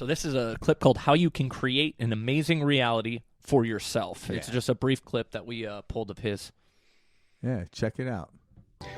this is a clip called How You Can Create an Amazing Reality for Yourself. It's just a brief clip that we pulled of his. Yeah, check it out.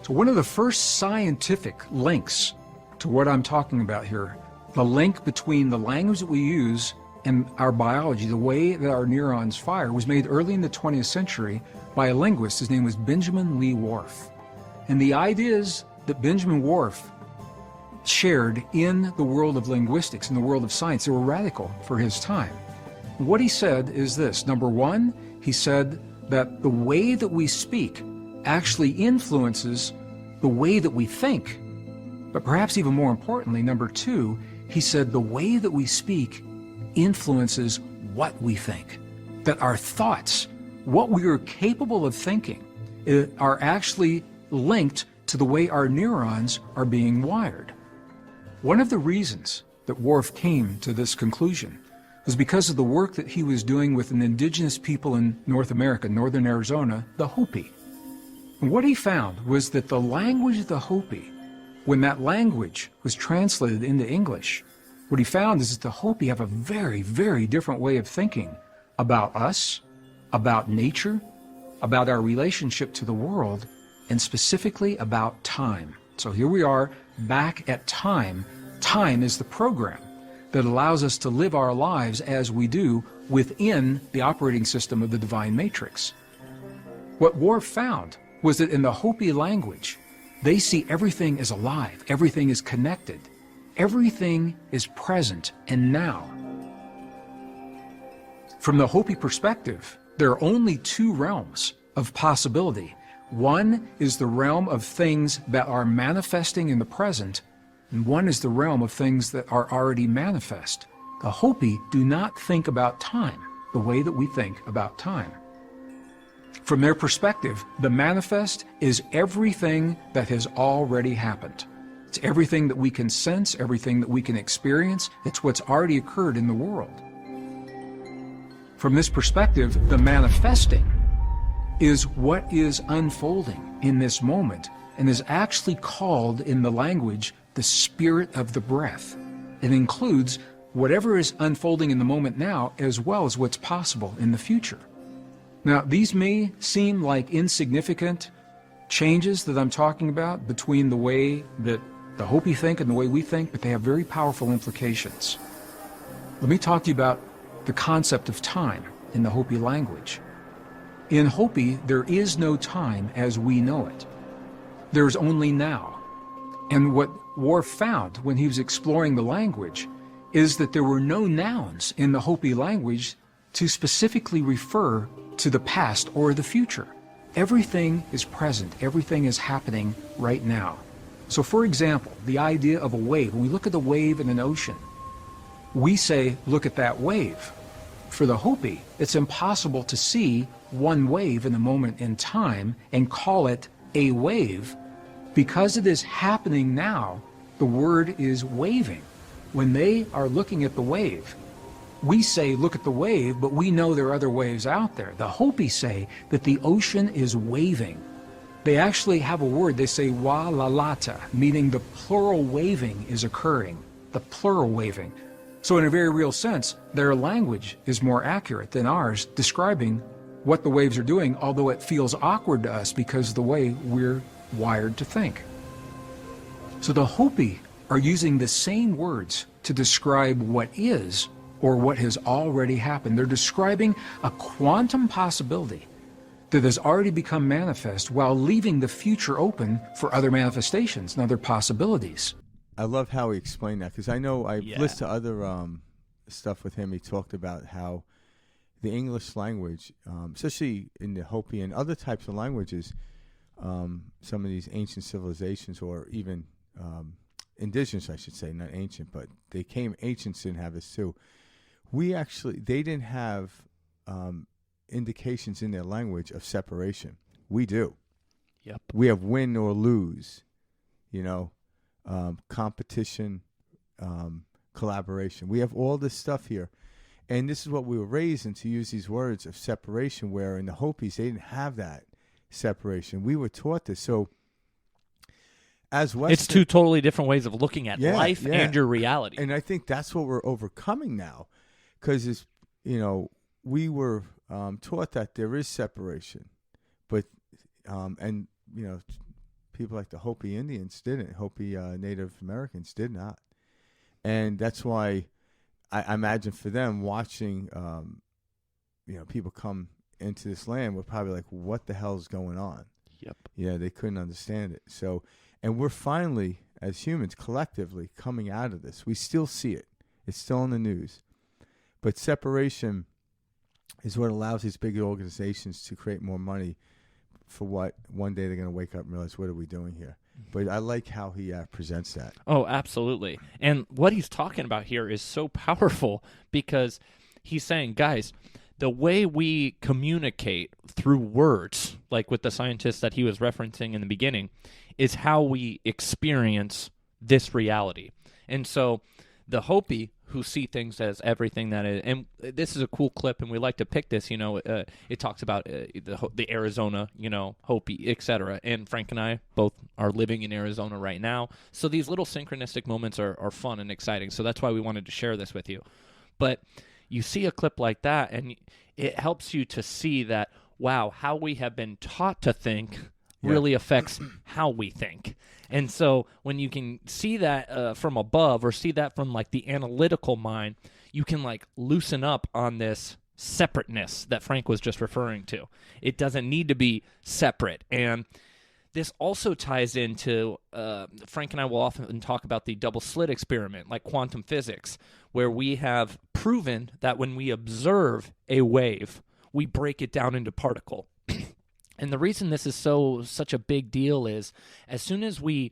So one of the first scientific links to what I'm talking about here, the link between the language that we use and our biology, the way that our neurons fire, was made early in the 20th century by a linguist. His name was Benjamin Lee Whorf. And the ideas that Benjamin Whorf shared in the world of linguistics, in the world of science, they were radical for his time. What he said is this. Number one, he said that the way that we speak actually influences the way that we think. But perhaps even more importantly, number two, he said the way that we speak influences what we think. That our thoughts, what we are capable of thinking, are actually linked to the way our neurons are being wired. One of the reasons that Whorf came to this conclusion was because of the work that he was doing with an indigenous people in North America, northern Arizona, the Hopi. And what he found was that the language of the Hopi, when that language was translated into English, what he found is that the Hopi have a very, very different way of thinking about us, about nature, about our relationship to the world, and specifically about time. So here we are back at time. Time is the program that allows us to live our lives as we do within the operating system of the divine matrix. What Whorf found was that in the Hopi language, they see everything as alive, everything is connected, everything is present and now. From the Hopi perspective, there are only two realms of possibility. One is the realm of things that are manifesting in the present, and one is the realm of things that are already manifest. The Hopi do not think about time the way that we think about time. From their perspective, the manifest is everything that has already happened. It's everything that we can sense, everything that we can experience. It's what's already occurred in the world. From this perspective, the manifesting is what is unfolding in this moment and is actually called in the language the spirit of the breath. It includes whatever is unfolding in the moment now as well as what's possible in the future. Now, these may seem like insignificant changes that I'm talking about between the way that the Hopi think and the way we think, but they have very powerful implications. Let me talk to you about the concept of time in the Hopi language. In Hopi, there is no time as we know it. There's only now. And what Whorf found when he was exploring the language is that there were no nouns in the Hopi language to specifically refer to the past or the future. Everything is present. Everything is happening right now. So for example, the idea of a wave, when we look at the wave in an ocean, we say, look at that wave. For the Hopi, it's impossible to see one wave in a moment in time and call it a wave. Because it is happening now, the word is waving. When they are looking at the wave, we say, look at the wave, but we know there are other waves out there. The Hopi say that the ocean is waving. They actually have a word, they say wa la lata, meaning the plural waving is occurring, the plural waving. So in a very real sense, their language is more accurate than ours, describing what the waves are doing, although it feels awkward to us because of the way we're wired to think. So the Hopi are using the same words to describe what is or what has already happened. They're describing a quantum possibility that has already become manifest while leaving the future open for other manifestations and other possibilities. I love how he explained that, because I know I've listened to other stuff with him. He talked about how the English language, especially in the Hopi and other types of languages, some of these ancient civilizations, or even indigenous, I should say, not ancient, but they came, ancients didn't have this too. They didn't have indications in their language of separation. We do. Yep. We have win or lose, competition, collaboration. We have all this stuff here. And this is what we were raised in, to use these words of separation, where in the Hopis, they didn't have that separation. We were taught this. So as Western, it's two totally different ways of looking at life and your reality. And I think that's what we're overcoming now, because we were taught that there is separation, but and people like the Hopi Indians didn't. Hopi Native Americans did not, and that's why I imagine for them watching people come into this land were probably like, what the hell is going on? Yep. Yeah, they couldn't understand it. So, and we're finally, as humans, collectively coming out of this. We still see it. It's still in the news. But separation is what allows these big organizations to create more money for what one day they're going to wake up and realize, what are we doing here? But I like how he presents that. Oh, absolutely. And what he's talking about here is so powerful, because he's saying, guys, the way we communicate through words, like with the scientists that he was referencing in the beginning, is how we experience this reality. And so the Hopi, who see things as everything that is, and this is a cool clip, and we like to pick this, it talks about the Arizona, Hopi, etc. And Frank and I both are living in Arizona right now. So these little synchronistic moments are fun and exciting. So that's why we wanted to share this with you. But you see a clip like that, and it helps you to see that, wow, how we have been taught to think really affects how we think. And so when you can see that from above, or see that from like the analytical mind, you can like loosen up on this separateness that Frank was just referring to. It doesn't need to be separate. And this also ties into, Frank and I will often talk about the double slit experiment, like quantum physics, where we have proven that when we observe a wave, we break it down into particle. And the reason this is such a big deal is, as soon as we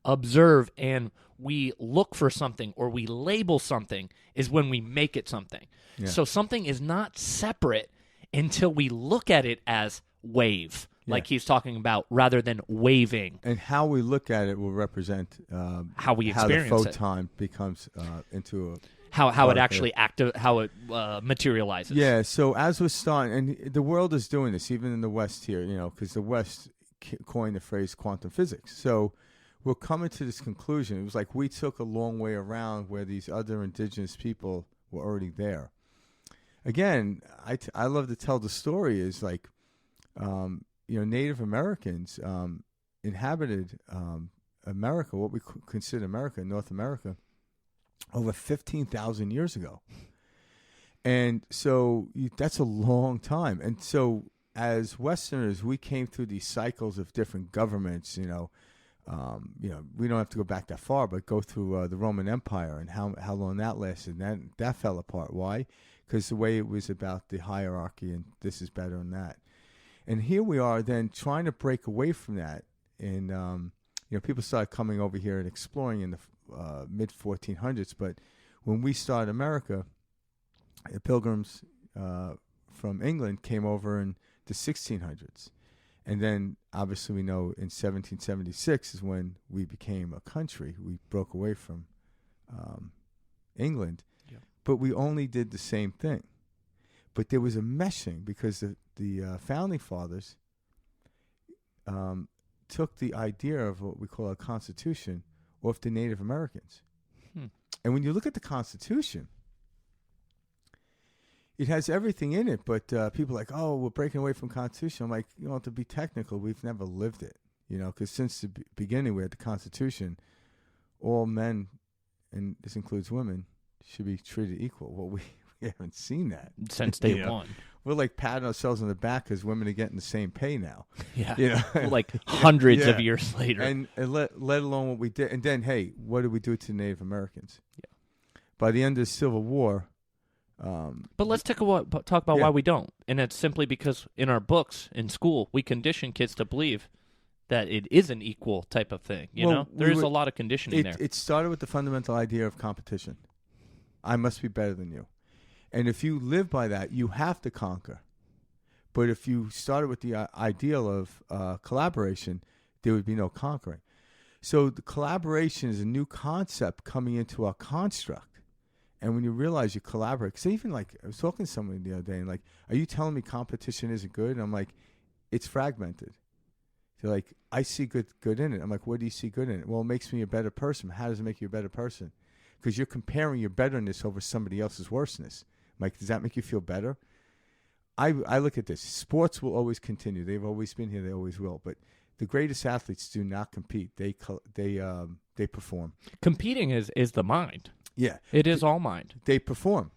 observe and we look for something, or we label something, is when we make it something. Yeah. So something is not separate until we look at it as wave, like he's talking about, rather than waving. And how we look at it will represent how we experience how the photon becomes into a... How it actually how it materializes. Yeah, so as we're starting, and the world is doing this, even in the West here, because the West coined the phrase quantum physics. So we're coming to this conclusion. It was like we took a long way around where these other indigenous people were already there. Again, I love to tell the story is like, Native Americans inhabited America, what we consider America, North America, over 15,000 years ago. And so that's a long time. And so as Westerners, we came through these cycles of different governments, we don't have to go back that far, but go through the Roman Empire and how long that lasted. And that fell apart. Why? Because the way it was about the hierarchy and this is better than that. And here we are then trying to break away from that. And, people started coming over here and exploring in the mid-1400s. But when we started America, the Pilgrims from England came over in the 1600s. And then, obviously, we know in 1776 is when we became a country. We broke away from England. Yeah. But we only did the same thing. But there was a meshing because the Founding Fathers took the idea of what we call a Constitution off the Native Americans. And when you look at the Constitution, it has everything in it, but people are like, oh, we're breaking away from Constitution. I'm like, to be technical, we've never lived it, because since the beginning we had the Constitution, all men, and this includes women, should be treated equal. Well, we haven't seen that. Since day one. We're like patting ourselves on the back because women are getting the same pay now. Yeah. Like hundreds of years later. And let alone what we did. And then, hey, what did we do to Native Americans? Yeah. By the end of the Civil War. But let's talk about why we don't. And it's simply because in our books, in school, we condition kids to believe that it is an equal type of thing. There is a lot of conditioning there. It started with the fundamental idea of competition. I must be better than you. And if you live by that, you have to conquer. But if you started with the ideal of collaboration, there would be no conquering. So the collaboration is a new concept coming into our construct. And when you realize you collaborate, because even like I was talking to someone the other day, and like, are you telling me competition isn't good? And I'm like, it's fragmented. They're like, I see good in it. I'm like, what do you see good in it? Well, it makes me a better person. How does it make you a better person? Because you're comparing your betterness over somebody else's worseness. I'm like, does that make you feel better? I look at this. Sports will always continue. They've always been here. They always will. But the greatest athletes do not compete. They perform. Competing is the mind. Yeah. It is all mind. They perform.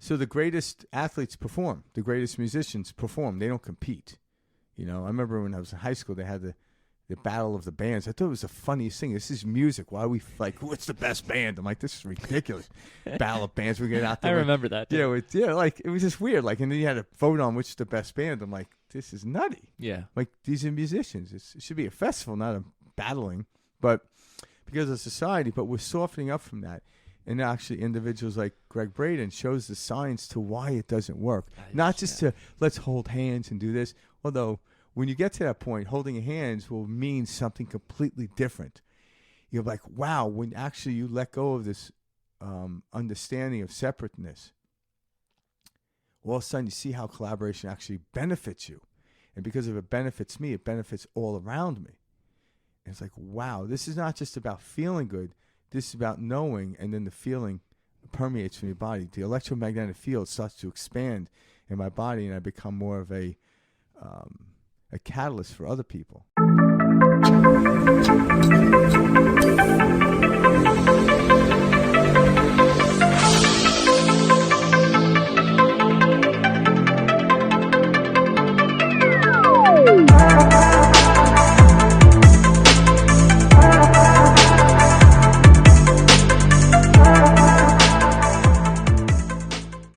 So the greatest athletes perform. The greatest musicians perform. They don't compete. You know, I remember when I was in high school, they had the battle of the bands. I thought it was the funniest thing. This is music. Why are we like, what's the best band? I'm like, this is ridiculous. Battle of bands. We get out there. I remember that. Too. Yeah, like it was just weird. Like, and then you had to vote on which is the best band. I'm like, this is nutty. Yeah. Like, these are musicians. It should be a festival, not a battling. But because of society, but we're softening up from that. And actually, individuals like Gregg Braden shows the signs to why it doesn't work. Not just to let's hold hands and do this. Although when you get to that point, holding hands will mean something completely different. You're like, wow, when actually you let go of this understanding of separateness, all of a sudden you see how collaboration actually benefits you. And because if it benefits me, it benefits all around me. And it's like, wow, this is not just about feeling good. This is about knowing, and then the feeling permeates from your body. The electromagnetic field starts to expand in my body, and I become more of a catalyst for other people.